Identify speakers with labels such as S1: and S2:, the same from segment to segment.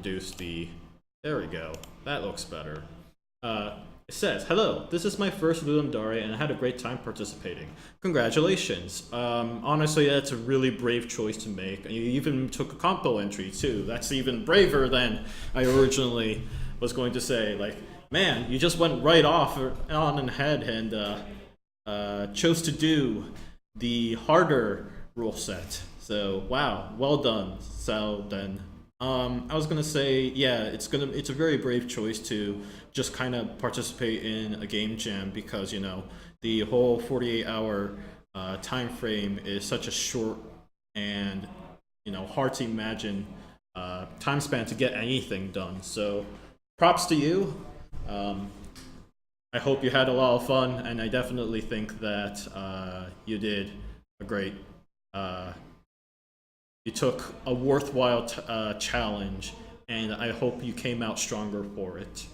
S1: reduce the... There we go. That looks better. It says, "Hello, this is my first Ludum and I had a great time participating. Congratulations. Honestly, that's a really brave choice to make. You even took a compo entry, too. That's even braver than I originally was going to say. Like, man, you just went right off on ahead and chose to do the harder rule set. So, wow, well done, Saiodin. I was gonna say, yeah, it's a very brave choice to just kind of participate in a game jam because the whole 48-hour time frame is such a short and hard to imagine time span to get anything done. So, props to you. I hope you had a lot of fun, and I definitely think that you did a great. You took a worthwhile challenge, and I hope you came out stronger for it.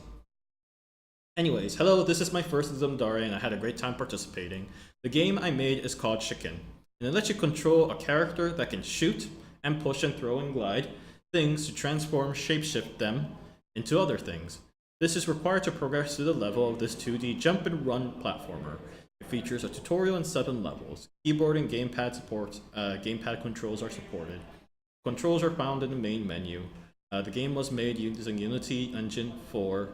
S1: Anyways, hello, this is my first Zamdare, and I had a great time participating. The game I made is called Shicken, and it lets you control a character that can shoot and push and throw and glide things to transform, shapeshift them into other things. This is required to progress through the level of this 2D jump and run platformer. It features a tutorial and 7 levels. Keyboard and gamepad controls are supported. Controls are found in the main menu. The game was made using Unity Engine 4,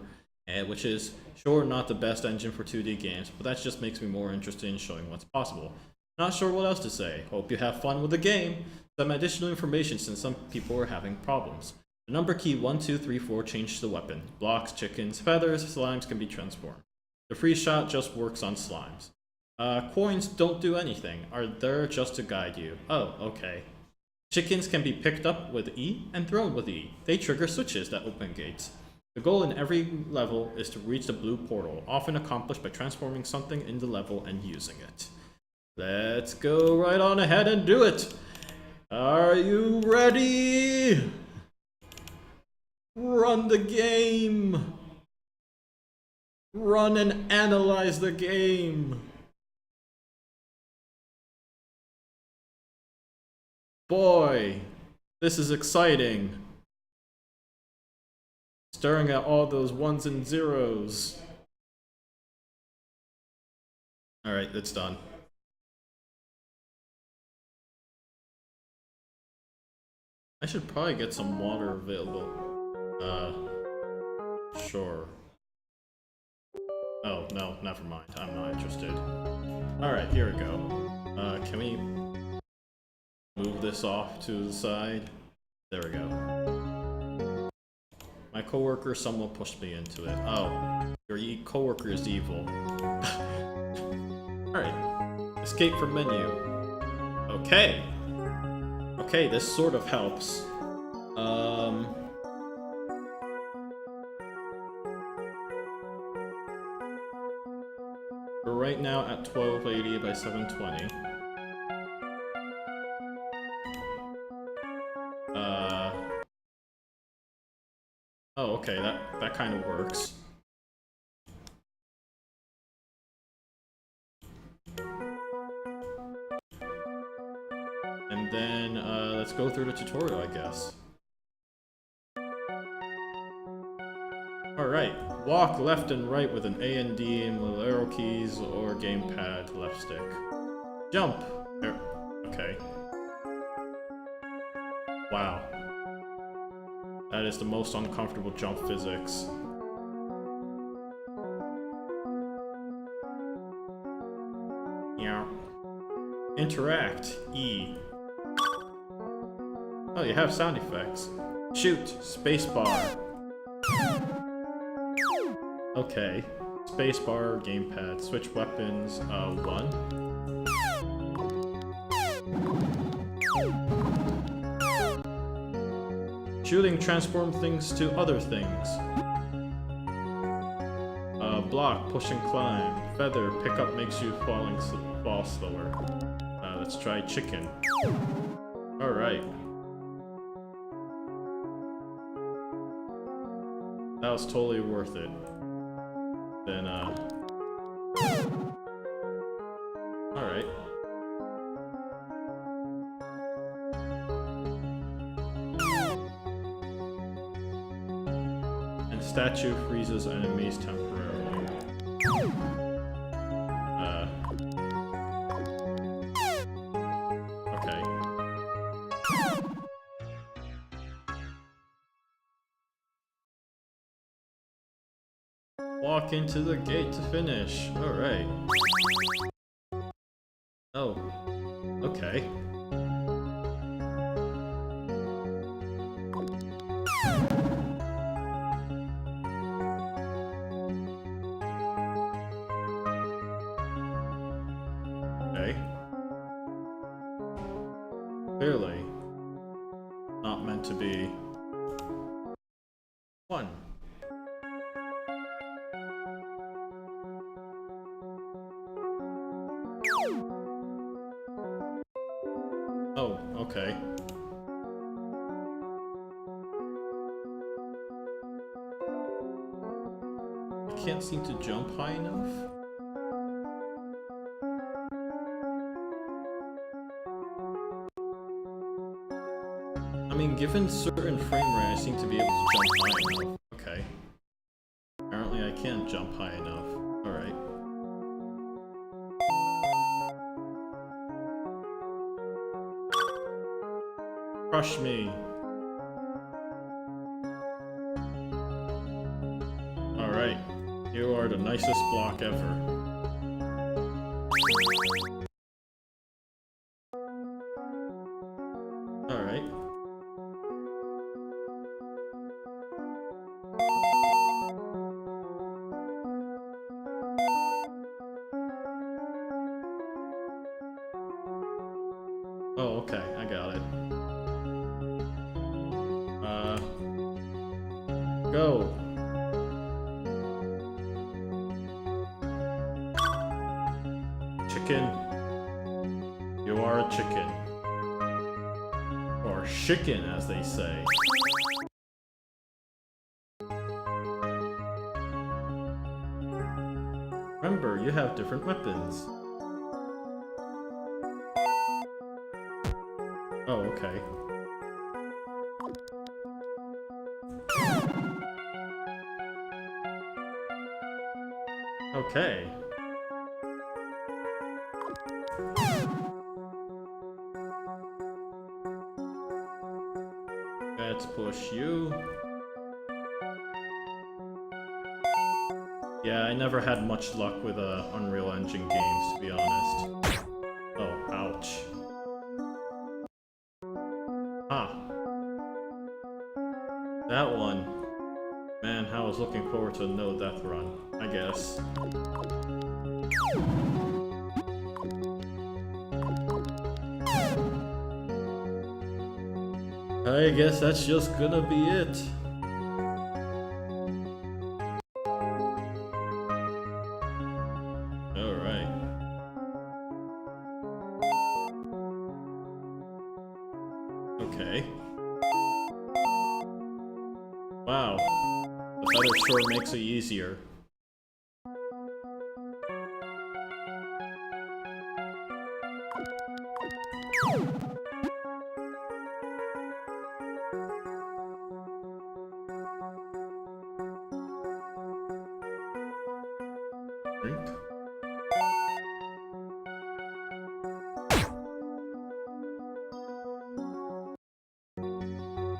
S1: which is sure not the best engine for 2D games, but that just makes me more interested in showing what's possible. Not sure what else to say. Hope you have fun with the game. Some additional information since some people were having problems. The number key 1, 2, 3, 4 changes the weapon. Blocks, chickens, feathers, slimes can be transformed. The free shot just works on slimes. Coins don't do anything, are there just to guide you. Oh, okay. Chickens can be picked up with E and thrown with E. They trigger switches that open gates. The goal in every level is to reach the blue portal, often accomplished by transforming something in the level and using it. Let's go right on ahead and do it! Are you ready? Run the game! Run and analyze the game! Boy, this is exciting. Staring at all those ones and zeros. Alright, it's done. I should probably get some water available. Sure. Oh, no, never mind. I'm not interested. Alright, here we go. Can we move this off to the side? There we go. My coworker somewhat pushed me into it. Oh, your coworker is evil. Alright. Escape from menu. Okay. Okay, this sort of helps. We're right now at 1280 by 720. Oh, okay, that kind of works. And then, let's go through the tutorial, I guess. Alright, walk left and right with an A and D and with arrow keys or gamepad left stick. Jump! Okay. Wow. That is the most uncomfortable jump physics. Yeah. Interact. E. Oh, you have sound effects. Shoot. Spacebar. Okay. Spacebar, gamepad. Switch weapons. 1. Shooting transform things to other things. Block, push and climb. Feather, pick up makes you fall slower. Let's try chicken. Alright. That was totally worth it. Then, alright. And statue freezes enemies temporarily. Okay. Walk into the gate to finish. Alright. Oh. Okay. Clearly, not meant to be fun. Oh, okay. I can't seem to jump high enough. I mean, given certain frame rate, I seem to be able to jump high enough. Okay. Apparently I can't jump high enough. Alright. Crush me. Alright. You are the nicest block ever. Alright. Oh, okay, I got it. Go! Chicken. You are a chicken. Or Shicken, as they say. Remember, you have different weapons. Oh, okay. Okay. Let's push you. Yeah, I never had much luck with Unreal Engine games, to be honest. Oh, ouch. That one. Man, I was looking forward to a no-death run, I guess. I guess that's just gonna be it. Alright. Okay. Wow. The feather sure makes it easier. Drink.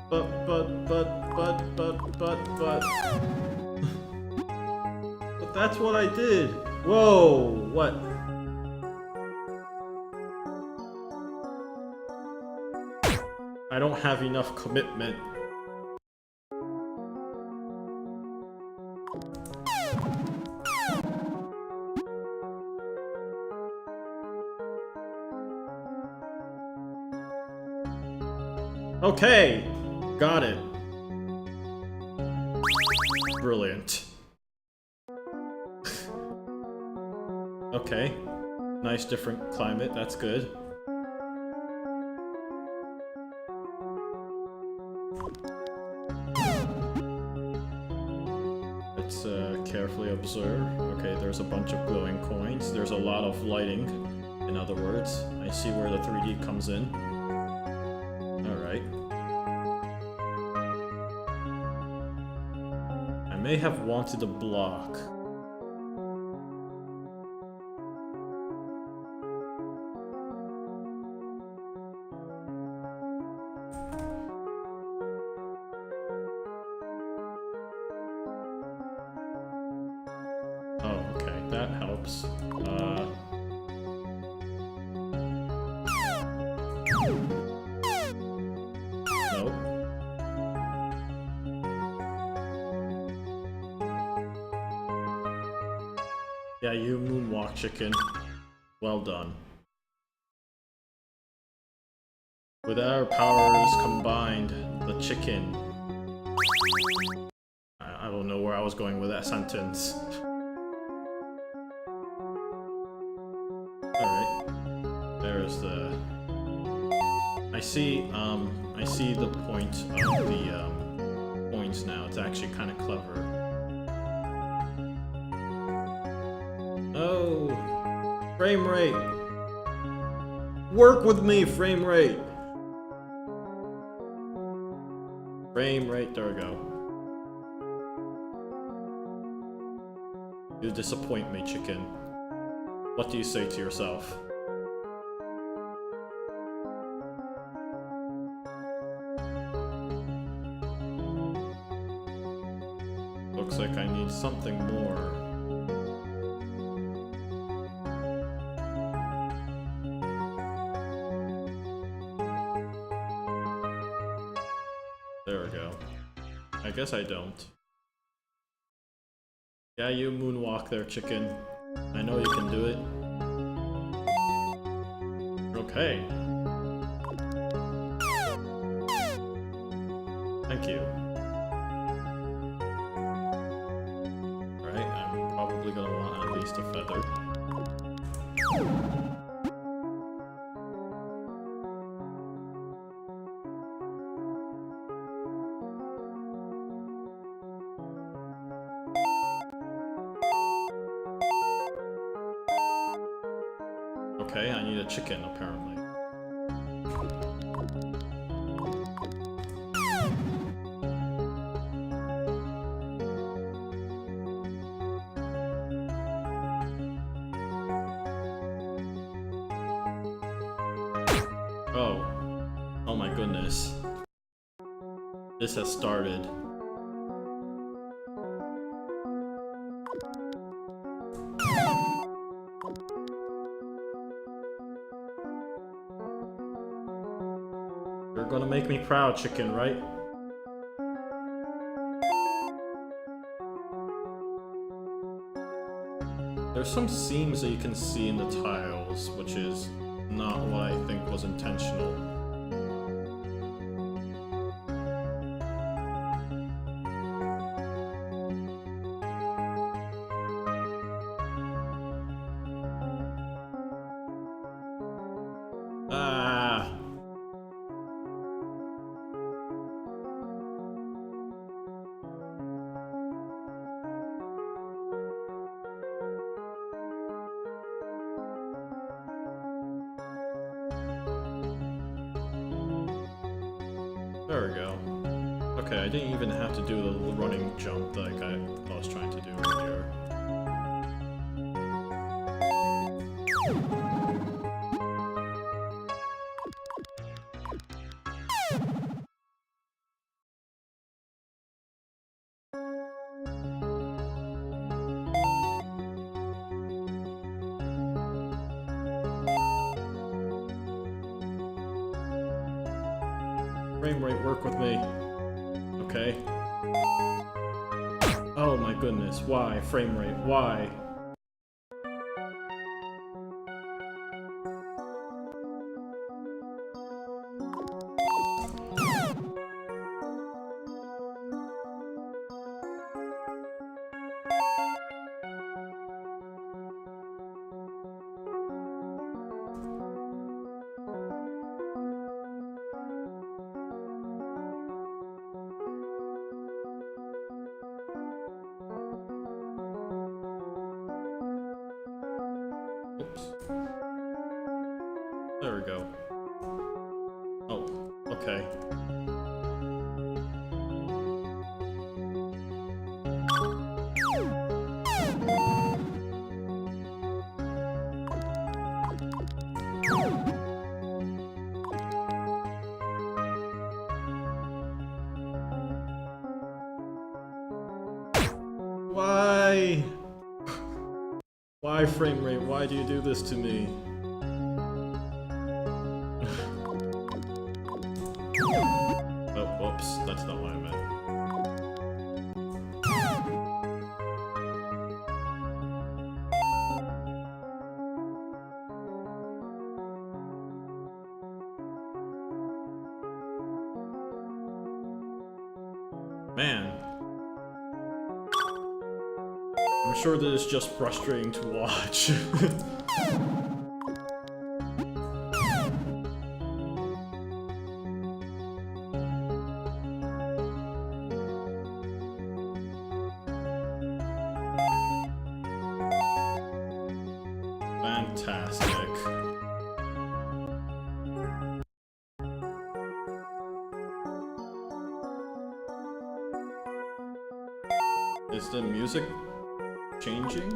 S1: But. But that's what I did. Whoa, what? I don't have enough commitment. Okay, got it. Brilliant. Okay, nice different climate, that's good. Let's carefully observe. Okay, there's a bunch of glowing coins. There's a lot of lighting, in other words. I see where the 3D comes in. Alright. may have wanted a block. Oh, okay, that helps. Nope. Yeah, you moonwalk, chicken. Well done. With our powers combined, the chicken... I don't know where I was going with that sentence. Alright. There's the... I see the point of the points now. It's actually kind of clever. Oh! Frame rate! Work with me, frame rate! Frame rate, there we go. You disappoint me, chicken. What do you say to yourself? Looks like I need something more. There we go. I guess I don't. Yeah, you moonwalk there, chicken. I know you can do it. Okay. Thank you. Alright, I'm probably gonna want at least a feather. Okay, I need a chicken, apparently. Oh. Oh my goodness. This has started. You're gonna make me proud, chicken, right? There's some seams that you can see in the tiles, which is not what I think was intentional. Ah! There we go. Okay, I didn't even have to do the running jump like I was trying to do earlier. Frame rate, work with me. Okay. Oh my goodness, why? Frame rate, why? Oops. There we go. Oh, okay. Why? Why frame rate? Why do you do this to me? Oh, whoops. That's not what I meant. Man. I'm sure that it's just frustrating to watch. Fantastic. Is the music changing?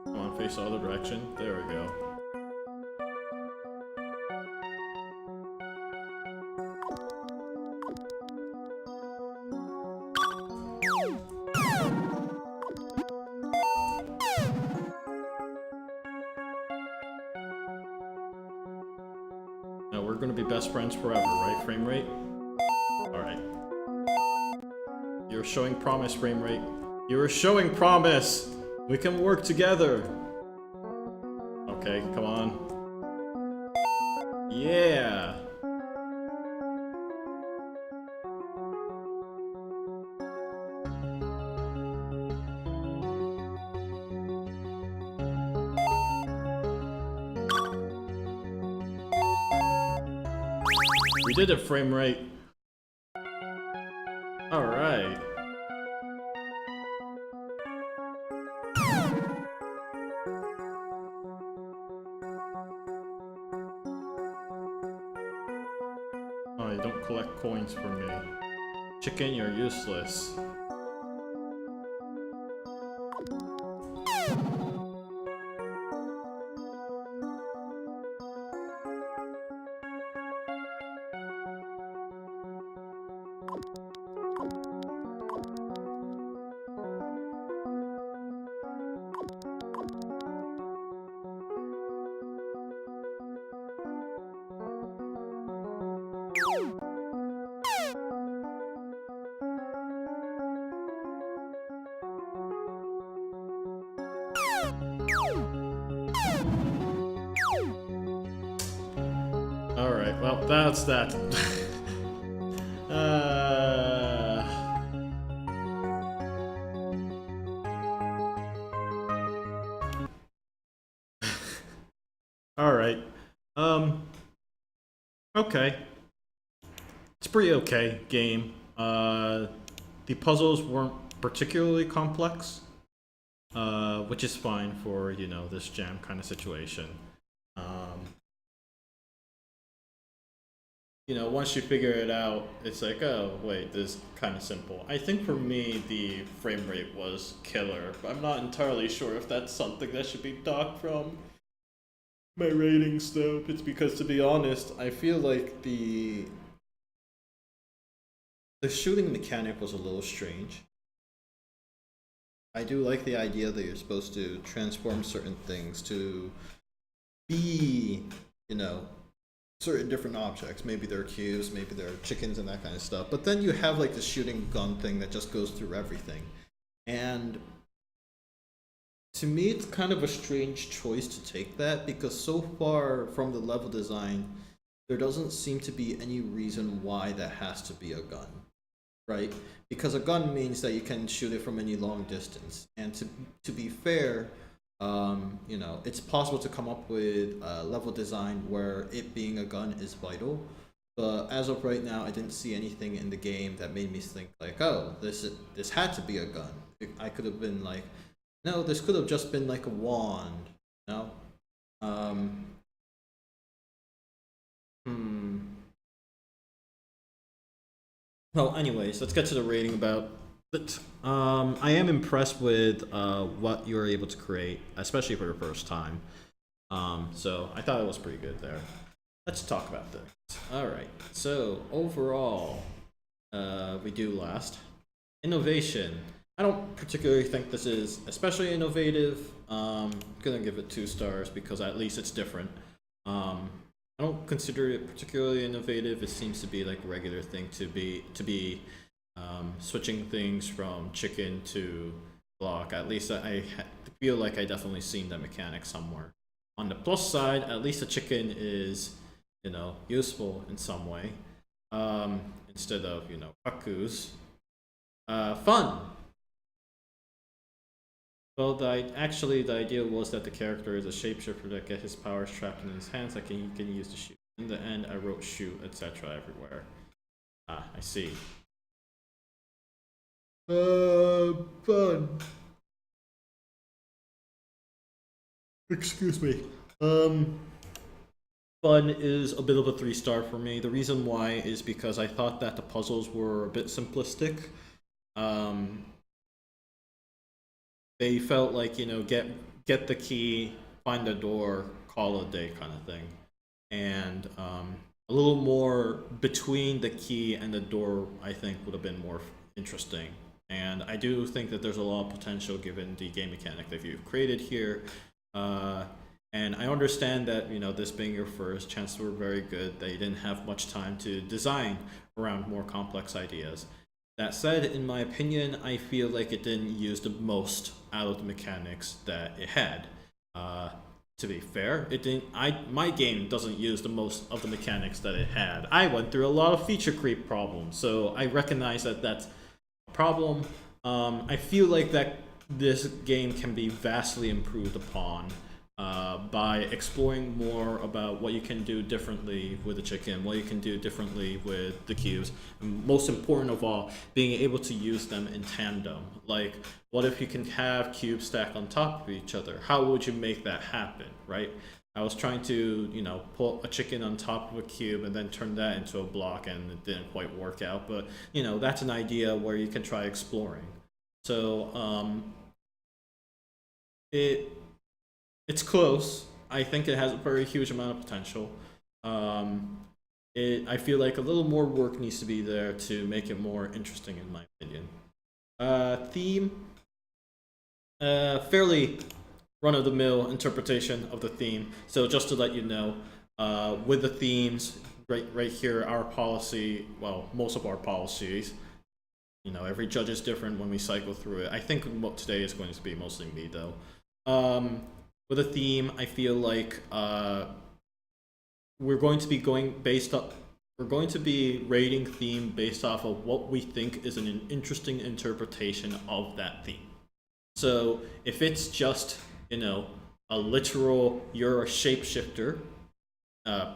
S1: Come on, face the other direction. There we go. Now we're gonna be best friends forever, right, frame rate? Alright. You're showing promise, frame rate. You're showing promise! We can work together! Okay, come on. Yeah! We did it, frame rate. Alright. Oh, you don't collect coins for me. Chicken, you're useless. Alright, well, that's that. Alright. Okay. It's pretty okay game. The puzzles weren't particularly complex, which is fine for, you know, this jam kind of situation. You know, once you figure it out, it's like, oh, wait, this is kind of simple. I think for me, the frame rate was killer. I'm not entirely sure if that's something that should be docked from my ratings, though. It's because, to be honest, I feel like the shooting mechanic was a little strange. I do like the idea that you're supposed to transform certain things to be, you know, certain different objects. Maybe they're cubes, maybe they're chickens and that kind of stuff. But then you have like the shooting gun thing that just goes through everything. And to me, it's kind of a strange choice to take that, because so far from the level design, there doesn't seem to be any reason why that has to be a gun, right? Because a gun means that you can shoot it from any long distance. And to be fair, you know, it's possible to come up with a level design where it being a gun is vital. But as of right now, I didn't see anything in the game that made me think like, oh, this had to be a gun. I could have been like, no, this could have just been like a wand. No. Well, anyways, let's get to the rating about But I am impressed with what you were able to create, especially for your first time. So I thought it was pretty good there. Let's talk about things. All right. So overall, we do last innovation. I don't particularly think this is especially innovative. Gonna give it 2 stars because at least it's different. I don't consider it particularly innovative. It seems to be like a regular thing to be switching things from chicken to block. At least feel like I definitely seen that mechanic somewhere. On the plus side, at least the chicken is, useful in some way. Instead of, kakus. Fun. Well, the idea was that the character is a shapeshifter that get his powers trapped in his hands that he can use to shoot. In the end, I wrote shoot, etc. everywhere. Ah, I see. Fun. Excuse me. Fun is a bit of a 3 star for me. The reason why is because I thought that the puzzles were a bit simplistic. Um, they felt like get the key, find the door, call it a day kind of thing, and a little more between the key and the door. I think would have been more interesting. And I do think that there's a lot of potential given the game mechanic that you've created here. Uh, and I understand that this being your first, chances were very good that you didn't have much time to design around more complex ideas. That said, in my opinion, I feel like it didn't use the most out of the mechanics that it had. Uh, to be fair, it didn't. My game doesn't use the most of the mechanics that it had. I went through a lot of feature creep problems, so I recognize that that's a problem. I feel like that this game can be vastly improved upon by exploring more about what you can do differently with the chicken, what you can do differently with the cubes, and most important of all, being able to use them in tandem. Like, what if you can have cubes stacked on top of each other? How would you make that happen, right? I was trying to, put a chicken on top of a cube and then turn that into a block, and it didn't quite work out. But, that's an idea where you can try exploring. So, it it's close. I think it has a very huge amount of potential. Um, I feel like a little more work needs to be there to make it more interesting, in my opinion. Theme, fairly run of the mill interpretation of the theme. So just to let you know, with the themes, right here, our policy, well, most of our policies, every judge is different when we cycle through it. I think today is going to be mostly me though. With a theme, I feel like we're going to be going based up. We're going to be rating theme based off of what we think is an interesting interpretation of that theme. So if it's just a literal you're a shapeshifter uh,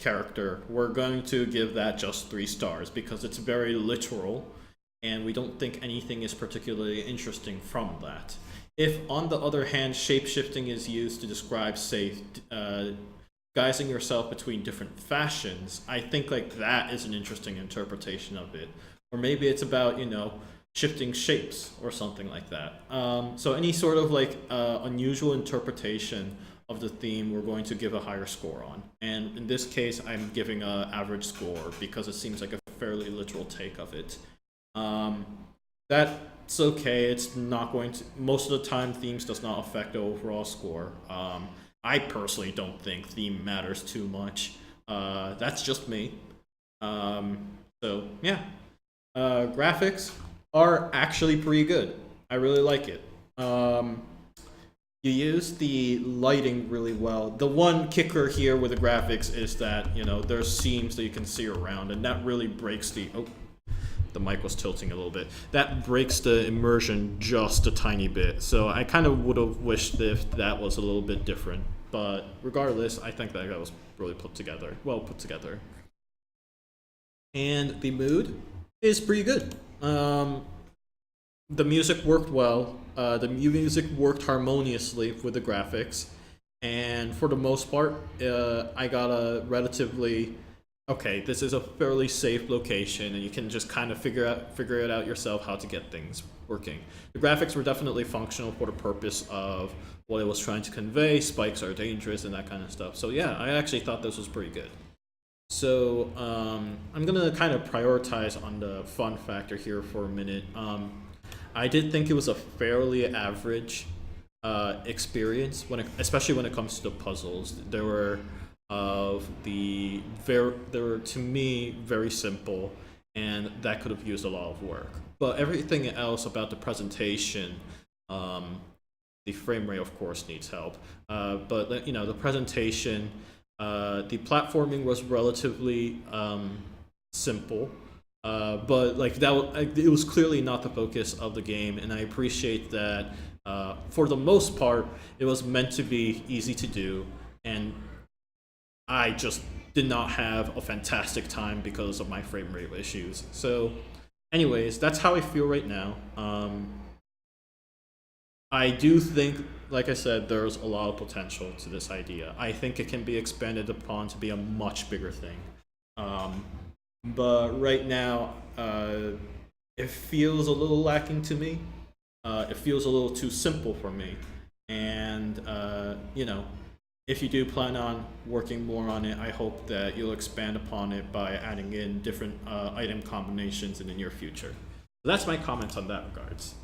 S1: character, we're going to give that just 3 stars because it's very literal, and we don't think anything is particularly interesting from that. If, on the other hand, shapeshifting is used to describe, say, guising yourself between different fashions, I think like that is an interesting interpretation of it. Or maybe it's about shifting shapes or something like that. So any sort of like unusual interpretation of the theme, we're going to give a higher score on. And in this case, I'm giving a average score because it seems like a fairly literal take of it. That's okay. It's not going to. Most of the time, themes does not affect the overall score. I personally don't think theme matters too much. That's just me. So yeah, graphics are actually pretty good. I really like it. You use the lighting really well. The one kicker here with the graphics is that there's seams that you can see around, and that really breaks the mic was tilting a little bit. That breaks the immersion just a tiny bit. So I kind of would have wished if that was a little bit different. But regardless, I think that was really well put together. And the mood is pretty good. The music worked well. The music worked harmoniously with the graphics. And for the most part, I got a relatively okay, this is a fairly safe location, and you can just kind of figure it out yourself how to get things working. The graphics were definitely functional for the purpose of what it was trying to convey. Spikes are dangerous and that kind of stuff. So yeah, I actually thought this was pretty good. So I'm gonna kind of prioritize on the fun factor here for a minute. I did think it was a fairly average experience especially when it comes to the puzzles. There were they were to me very simple, and that could have used a lot of work. But everything else about the presentation, the frame rate of course needs help. But you know, the presentation, the platforming was relatively simple. But like it was clearly not the focus of the game, and I appreciate that. For the most part, it was meant to be easy to do, and I just did not have a fantastic time because of my frame rate issues. So, anyways, that's how I feel right now. I do think, like I said, there's a lot of potential to this idea. I think it can be expanded upon to be a much bigger thing. Um, but right now, it feels a little lacking to me. It feels a little too simple for me. And, you know, if you do plan on working more on it, I hope that you'll expand upon it by adding in different item combinations in the near future. So that's my comments on that regards.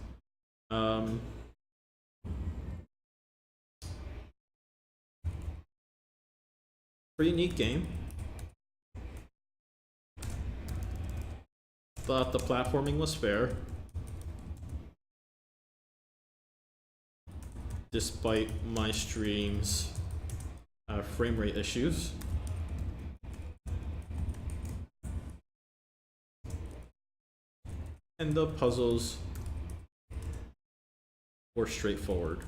S1: Um, Pretty neat game. Thought the platforming was fair, despite my stream's frame rate issues. And the puzzles were straightforward.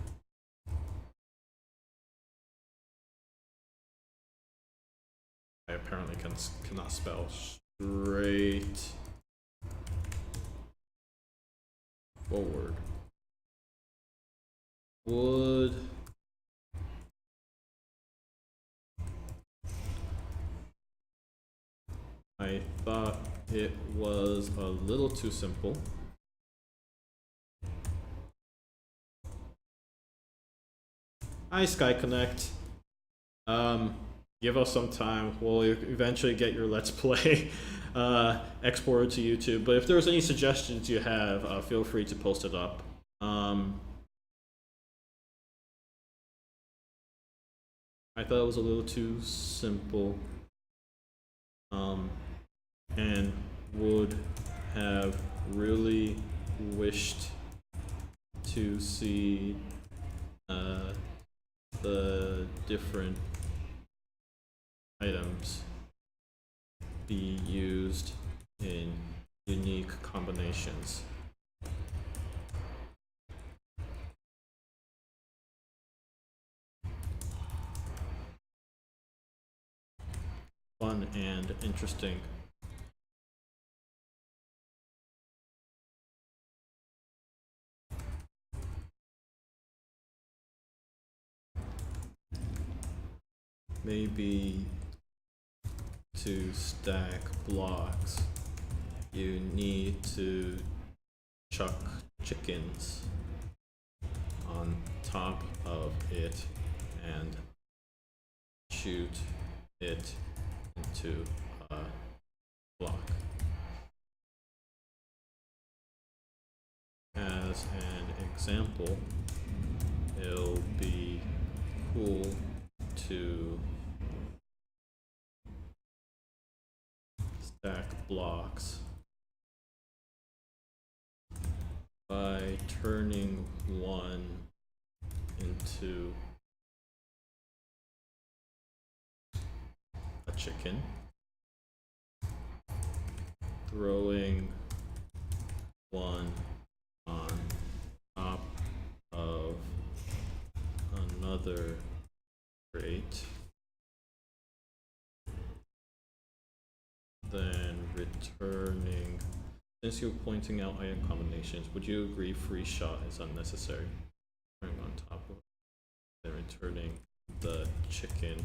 S1: I apparently cannot spell straight forward. Would I thought it was a little too simple. Hi, Sky Connect. Give us some time. We'll eventually get your Let's Play exported to YouTube. But if there's any suggestions you have, feel free to post it up. I thought it was a little too simple, and would have really wished to see the different items be used in unique combinations. Fun and interesting. Maybe to stack blocks, you need to chuck chickens on top of it and shoot it into a block. As an example, it'll be cool to stack blocks by turning one into a chicken, throwing one on top of another crate, then returning. Since you're pointing out item combinations, would you agree free shot is unnecessary? Turning on top of, then returning the chicken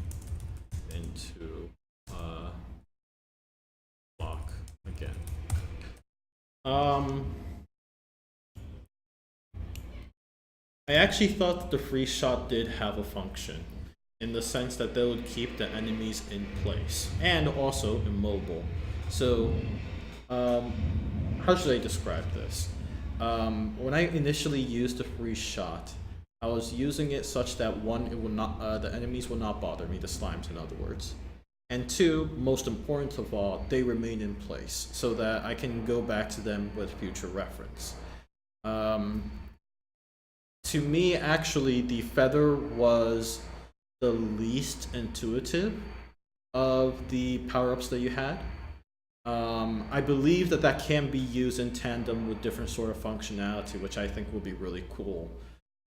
S1: into again. Um, I actually thought that the freeze shot did have a function, in the sense that they would keep the enemies in place and also immobile. So, um, how should I describe this? When I initially used the freeze shot, I was using it such that one, it would not, the enemies would not bother me, the slimes, in other words. And two, most important of all, they remain in place so that I can go back to them with future reference. Um, to me, actually, the feather was the least intuitive of the power ups that you had. I believe that that can be used in tandem with different sort of functionality, which I think will be really cool.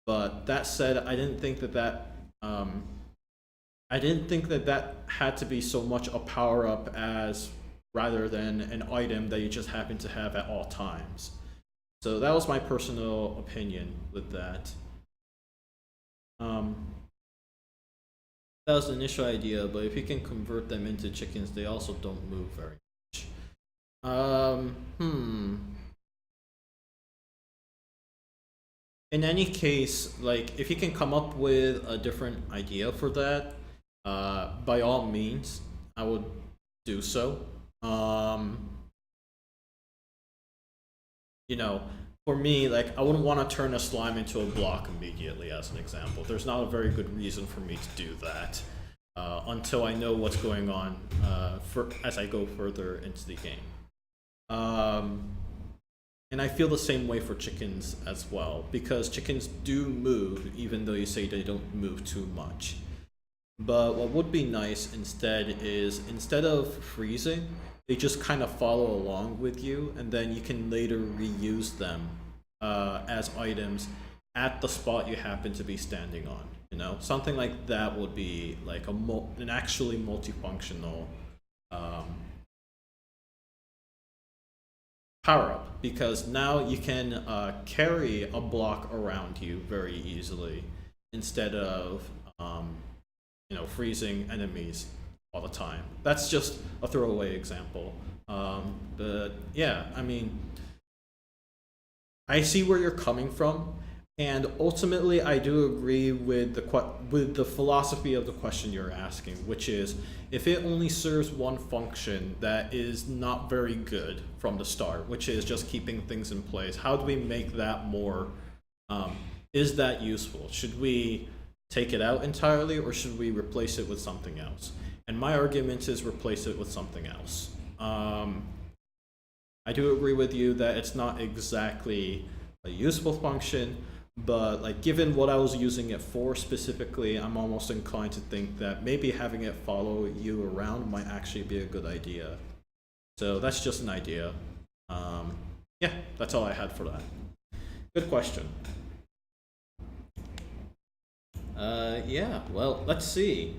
S1: But that said, um, I didn't think that that had to be so much a power up as rather than an item that you just happen to have at all times. So that was my personal opinion with that. Um, that was the initial idea, but if you can convert them into chickens, they also don't move very much. Hmm. In any case, like if you can come up with a different idea for that, by all means, I would do so. Um, you know, for me, like I wouldn't want to turn a slime into a block immediately, as an example. There's not a very good reason for me to do that until I know what's going on for as I go further into the game. Um, and I feel the same way for chickens as well, because chickens do move, even though you say they don't move too much. But what would be nice instead is instead of freezing, they just kind of follow along with you, and then you can later reuse them as items at the spot you happen to be standing on. You know, something like that would be like an actually multifunctional um, power up, because now you can carry a block around you very easily instead of freezing enemies all the time. That's just a throwaway example. But yeah, I mean, I see where you're coming from, and ultimately, I do agree with the philosophy of the question you're asking, which is if it only serves one function that is not very good from the start, which is just keeping things in place. How do we make that more? Um, is that useful? Should we take it out entirely, or should we replace it with something else? And my argument is replace it with something else. I do agree with you that it's not exactly a useful function, but like given what I was using it for specifically, I'm almost inclined to think that maybe having it follow you around might actually be a good idea. So that's just an idea. Yeah, that's all I had for that. Good question. Yeah, well, let's see.